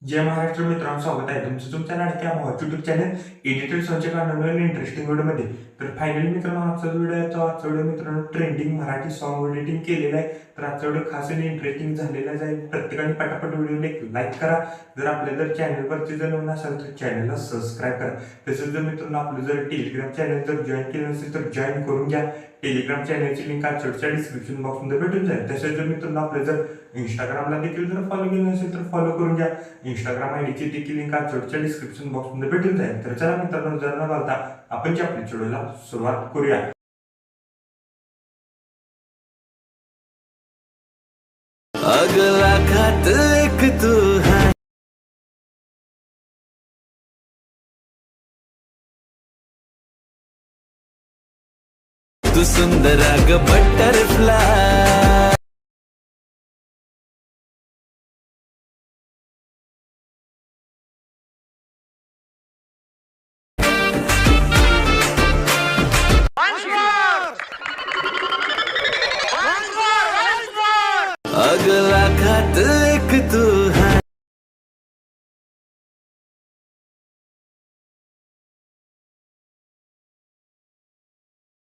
जय महाराष्ट्र मित्रांनो, स्वागत आहे तुमचं तुमच्या लाडक्या भावाचं यूट्यूब चॅनल एडिटर संचय नवीन इंटरेस्टिंग व्हिडिओमध्ये. तर फायनली मित्रांनो, आजचा व्हिडिओ आहे तो आजचा व्हिडिओ मित्रांनो ट्रेंडिंग मराठी सॉन्ग एडिटिंग केलेला आहे. तर आजचा व्हिडिओ खास आणि इंटरेस्टिंग झालेला आहे. प्रत्येकाने पटापट व्हिडिओला एक लाईक करा. जर आपल्या जर चॅनलवरती जर नवीन असाल तर चॅनलला सबस्क्राईब करा. तसेच जर मित्रांनो आपलं जर टेलिग्राम चॅनल जर जॉईन केलं नसेल तर जॉईन करून घ्या. टेलिग्राम चॅनलची लिंक आजच्या डिस्क्रिप्शन बॉक्समध्ये भेटून जाईल. तसेच जर मित्रांनो आपलं जर इंस्टाग्रामला देखील जर फॉलो केलं नसेल तर फॉलो करून घ्या. इंस्टाग्राम आयडीची देखील लिंक आजच्या डिस्क्रिप्शन बॉक्समध्ये भेटून जाईल. तर चला मित्रांनो, जर न घालता आपण आपल्या व्हिडिओला सुरुवात करूया. अगला खत एक तू है, तू सुंदर ग बटरफ्लाय. अगला खत एक तू है,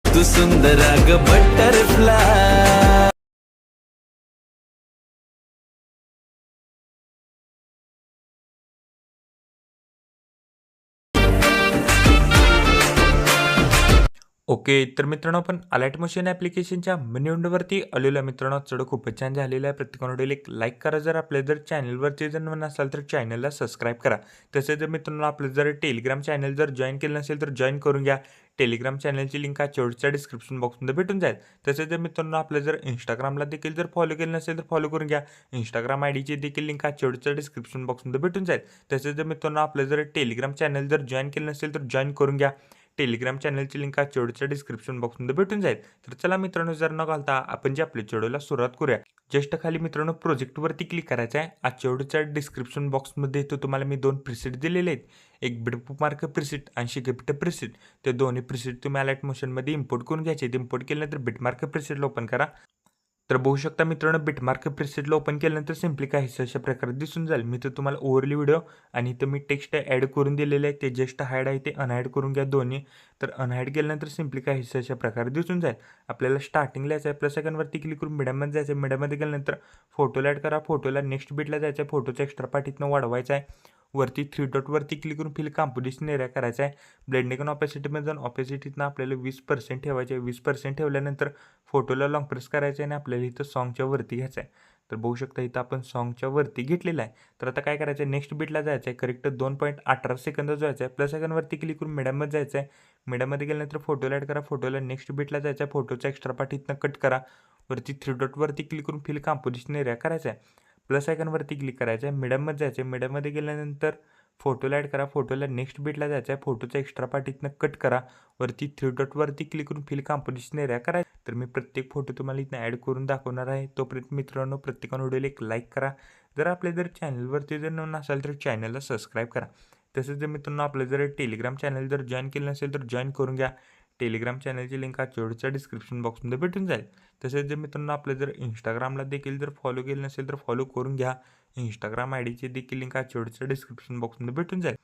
तू सुंदर ग बटरफ्लाय. ओके, तर मित्रांनो आपण अलाइट मोशन ॲप्लिकेशनच्या मिनी विंडोवरती आलेलो आहे. मित्रांनो चढ खूपच छान झालेलं आहे. प्रत्येकाने व्हिडिओला एक लाईक करा. जर आपल्या जर चॅनलवरती जर नवीन असाल तर चॅनलला सबस्क्राईब करा. तसेच जर मित्रांनो आपलं जर टेलिग्राम चॅनल जर जॉईन केलं नसेल तर जॉईन करून घ्या. टेलिग्राम चॅनलची लिंक शेवटच्या डिस्क्रिप्शन बॉक्समध्ये भेटून जाईल. तसेच जर मित्रांनो आपलं जर इंस्टाग्रामला देखील जर फॉलो केलं नसेल तर फॉलो करून घ्या. इंस्टाग्राम आयडीची देखील लिंक शेवटच्या डिस्क्रिप्शन बॉक्समध्ये भेटून जाईल. तसेच जर मित्रांनो आपलं जर टेलिग्राम चॅनल जर जॉईन केलं नसेल तर जॉईन करून घ्या. टेलिग्राम चॅनलची लिंक शेवटच्या डिस्क्रिप्शन बॉक्समध्ये भेटून जाईल. तर चला मित्रांनो, जर न घालता आपण आपल्या व्हिडिओला सुरुवात करूया. जस्ट खाली मित्रांनो प्रोजेक्टवरती क्लिक करायचं आहे. आजच्या व्हिडिओच्या डिस्क्रिप्शन बॉक्समध्ये इथं तुम्हाला मी 2 प्रिसेट दिलेले आहेत. एक बिटमार्क प्रिसेट आणि शिकेपिट प्रिसेट. ते दोन्ही प्रिसेट तुम्ही अलाइट मोशनमध्ये इम्पोर्ट करून घ्यायचे. इम्पोर्ट केल्यानंतर बिटमार्क प्रिसेटला ओपन करा. तर बघू शकता मित्रांनो, बिटमार्क प्रिसेटला ओपन केल्यानंतर सिम्पली काहीच अशा प्रकारे दिसून जाईल. मी तर तुम्हाला ओव्हरली व्हिडिओ आणि इथं मी टेक्स्ट ॲड करून दिलेलं आहे. ते जस्ट हाईड आहे ते अनहाईड करून घ्या दोन्ही. तर अनहाईड केल्यानंतर सिम्पली काहीच अशा प्रकारे दिसून जाईल. आपल्याला स्टार्टिंगला यायचं आहे, प्लस सेकंडवरती क्लिक करून मीडियममध्ये जायचं आहे. मीडियममध्ये गेल्यानंतर फोटोला ॲड करा. फोटोला नेक्स्ट बीटला जायचं आहे. फोटोचा एक्स्ट्रा पार्ट इथनं वाढवायचा आहे. वरती 3 डॉटवरती क्लिक करून फिल कॉम्पोजिशन एरिया करायचा आहे. ब्लेंडिंग आणि ऑपेसिटीमध्ये जाऊन ऑपेसिटीतनं आपल्याला 20% ठेवायचे आहे. 20% ठेवल्यानंतर फोटोला लॉंग प्रेस करायचं आहे आणि आपल्याला इथं सॉन्गच्या वरती घ्यायचं आहे. तर बघू शकता इथं आपण सॉन्गच्या वरती घेतलेलं आहे. तर आता काय करायचं आहे, नेक्स्ट बीटला जायचं आहे. करेक्ट 2.18 सेकंद जायचं आहे. प्लस सेकंडवरती क्लिक करून मीडियममध्ये जायचं आहे. मीडियममध्ये गेल्यानंतर फोटोला ॲड करा. फोटोला नेक्स्ट बीटला जायचं आहे. फोटोचा एक्स्ट्रा पार्ट इथनं कट करा. वरती 3 डॉटवरती क्लिक करून फिल कॉम्पोजिशन एरिया करायचा आहे. प्लस आयकॉनवरती क्लिक करायचं आहे. मीडियममध्ये जायचं आहे. मीडियममध्ये गेल्यानंतर फोटोला ॲड करा. फोटोला नेक्स्ट बीटला जायचं आहे. फोटोचा एक्स्ट्रा पार्ट इथनं कट करा. वरती 3 डॉटवरती क्लिक करून फिल कॉम्पोजिशन एरिया करायचं. तर मी प्रत्येक फोटो तुम्हाला इथनं ॲड करून दाखवणार आहे. तोपर्यंत मित्रांनो प्रत्येकाने व्हिडिओला एक लाईक करा. जर आपल्या जर चॅनलवरती जर नवीन असाल तर चॅनलला सबस्क्राईब करा. तसेच जर मित्रांनो आपलं जर टेलिग्राम चॅनल जर जॉईन केलं नसेल तर जॉईन करून घ्या. टेलिग्राम चॅनलची लिंक शेवटच्या डिस्क्रिप्शन बॉक्समध्ये भेटून जाईल. तसेच जर मित्रांनो आपलं जर इंस्टाग्रामला देखील जर फॉलो केलं नसेल तर फॉलो करून घ्या. इंस्टाग्राम आयडीची देखील लिंक शेवटच्या डिस्क्रिप्शन बॉक्समध्ये भेटून जाईल.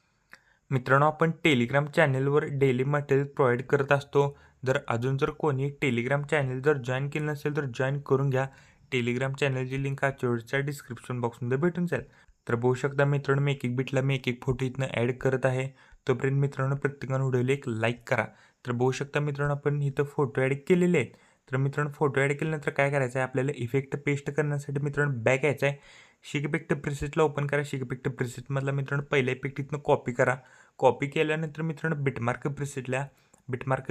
मित्रांनो आपण टेलिग्राम चॅनलवर डेली मटेरियल प्रोव्हाइड करत असतो. जर अजून जर कोणी टेलिग्राम चॅनल जर जॉईन केलं नसेल तर जॉईन करून घ्या. टेलिग्राम चॅनलची लिंक शेवटच्या डिस्क्रिप्शन बॉक्समध्ये भेटून जाईल. तर बघू शकता मित्रांनो, मी एक बिटला मी एक फोटो इथनं ॲड करत आहे. तोपर्यंत मित्रांनो प्रत्येकानं व्हिडिओला एक लाईक करा. तर बघू शकता मित्रांनो आपण इथं फोटो ॲड केलेले आहेत. तर मित्रांनो फोटो ॲड केल्यानंतर काय करायचं आहे, आपल्याला इफेक्ट पेस्ट करण्यासाठी मित्रांनो बॅक यायचं आहे. शिक इफेक्ट प्रिसेटला ओपन करा. शिक इफेक्ट प्रिसेटमधला मित्रांनो पहिला इफेक्ट इथनं कॉपी करा. कॉपी केल्यानंतर मित्रांनो बिटमार्क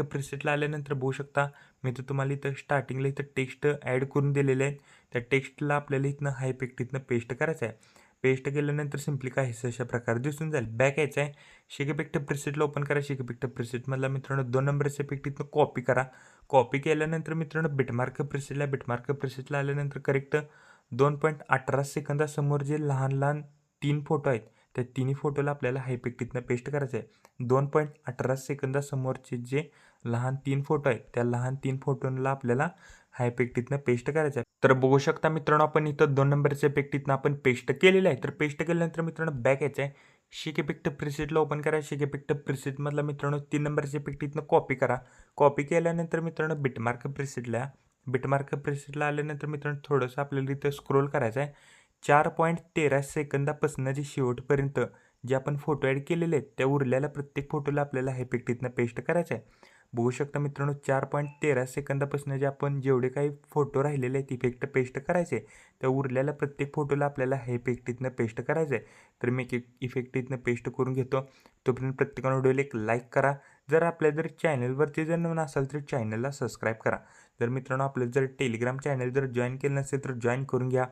प्रिसेटला आल्यानंतर बघू शकता मी तर तुम्हाला इथं स्टार्टिंगला इथं टेक्स्ट ॲड करून दिलेले आहेत. त्या टेक्स्टला आपल्याला इथनं हा इफेक्ट इथनं पेस्ट करायचा आहे. पेस्ट केल्यानंतर सिम्पली काहीच अशा प्रकारे दिसून जाईल. बॅक यायचं आहे. शिक इफेक्ट प्रिसेटला ओपन करा. शिक इफेक्ट प्रिसेटमधला मित्रांनो 2 नंबरचा इफेक्ट इथनं कॉपी करा. कॉपी केल्यानंतर मित्रांनो बिटमार्क प्रिसेटला आल्यानंतर करेक्ट 2.18 सेकंदासमोर जे लहान लहान 3 फोटो आहेत त्या तिन्ही फोटोला आपल्याला हा इफेक्ट इथनं पेस्ट करायचं आहे. 2.18 सेकंदासमोरचे जे लहान 3 फोटो आहेत त्या लहान 3 फोटोला आपल्याला हा इफेक्ट इथनं पेस्ट करायचा आहे. तर बघू शकता मित्रांनो, आपण इथं 2 नंबरचं इफेक्ट इथनं आपण पेस्ट केलेलं आहे. तर पेस्ट केल्यानंतर मित्रांनो बॅक यायचं आहे. शेक इफेक्ट प्रिसेटला ओपन करा. शेक इफेक्ट प्रिसेटमधला मित्रांनो 3 नंबरचं इफेक्ट इथनं कॉपी करा. कॉपी केल्यानंतर मित्रांनो बिटमार्क प्रिसेटला या. बिटमार्क प्रिसेटला आल्यानंतर मित्रांनो थोडंसं आपल्याला इथं स्क्रोल करायचं आहे. 4.13 सेकंदापासून जे शेवटपर्यंत जे आपण फोटो ॲड केलेले आहेत, त्या उरलेल्या प्रत्येक फोटोला आपल्याला हे इफेक्ट इथनं पेस्ट करायचं आहे. बघू शकता मित्रांनो 4.13 सेकंदापासून जे आपण जेवढे काही फोटो राहिलेले आहेत इफेक्ट पेस्ट करायचे, त्या उरलेल्या प्रत्येक फोटोला आपल्याला हे इफेक्ट इथनं पेस्ट करायचं आहे. तर मी एक इफेक्ट इथनं पेस्ट करून घेतो. तोपर्यंत प्रत्येकानं व्हिडिओला एक लाईक करा. जर चॅनलवरती जर नवीन असाल तर चॅनलला सबस्क्राईब करा. जर मित्रांनो आपलं जर टेलिग्राम चॅनल जर जॉईन केलं नसेल तर जॉईन करून घ्या.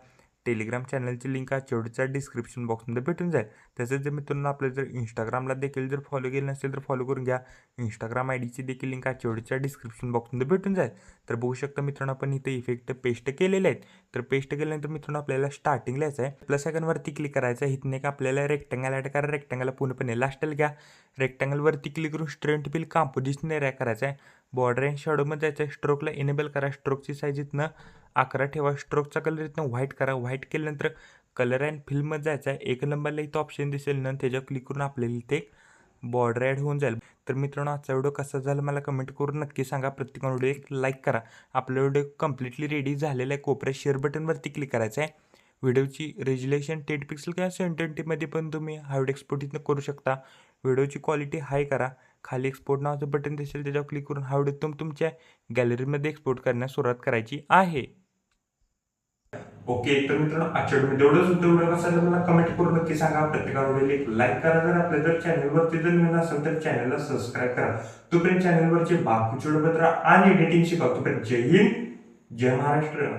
टेलिग्राम चॅनलची लिंक शेवटच्या डिस्क्रिप्शन बॉक्समध्ये भेटून जाईल. तसेच जर मित्रांनो आपलं जर इंस्टाग्रामला देखील जर फॉलो केलं नसेल तर फॉलो करून घ्या. इंस्टाग्राम आयडीची देखील लिंक शेवटच्या डिस्क्रिप्शन बॉक्समध्ये भेटून जाईल. तर बघू शकता मित्रांनो आपण इथे इफेक्ट पेस्ट केलेले आहेत. तर पेस्ट केल्यानंतर मित्रांनो आपल्याला स्टार्टिंगला यायचं आहे. प्लस आयकॉनवरती क्लिक करायचं आहे. इथून एक आपल्याला रेक्टँगल ॲड करा. रेक्टँगलला पूर्णपणे लास्टला घ्या. रेक्टँगलवरती क्लिक करून स्ट्रेंथ बिल कंपोजिशन एरिया करायचा आहे. बॉर्डर अँड शॅडोमध्ये जायचं आहे. स्ट्रोकला इनेबल करा. स्ट्रोकची साईज इथनं 11 ठेवा. स्ट्रोकचा कलर इथनं व्हाईट करा. व्हाईट केल्यानंतर कलर अँड फिल्ममध्ये जायचं आहे. 1 नंबरला इथं ऑप्शन दिसेल ना, त्याच्यावर क्लिक करून आपल्याला इथे बॉर्डर ॲड होऊन जाईल. तर मित्रांनो आजचा व्हिडिओ कसा झाला मला कमेंट करून नक्की सांगा. प्रत्येकाने व्हिडिओ एक लाईक करा. आपला व्हिडिओ कम्प्लिटली रेडी झालेला आहे. कोपऱ्यात शेअर बटनवरती क्लिक करायचं आहे. व्हिडिओची रेजोल्युशन 10 पिक्सल किंवा 720मध्ये पण तुम्ही हा व्हिडिओ एक्सपोर्ट इथनं करू शकता. व्हिडिओची क्वालिटी हाय करा. खाली एक्सपोर्ट नावाचं बटन दिसेल त्याच्यावर क्लिक करून हा व्हिडिओ तुमच्या गॅलरीमध्ये एक्सपोर्ट करण्यास सुरुवात करायची आहे. ओके, तर मित्रांनो आजच्या व्हिडिओ एवढंच होतं. व्हिडिओ कसा झाला मला कमेंट करून नक्की सांगा. प्रत्येकाला व्हिडिओला एक लाईक करा. जर आपल्या जर चॅनलवरती जर नवीन असेल तर चॅनलला सबस्क्राईब करा. तोपर्यंत चॅनलवरचे बाकीचे व्हिडिओ आणि एडिटिंग शिका. तोपर्यंत जय हिंद, जय महाराष्ट्र.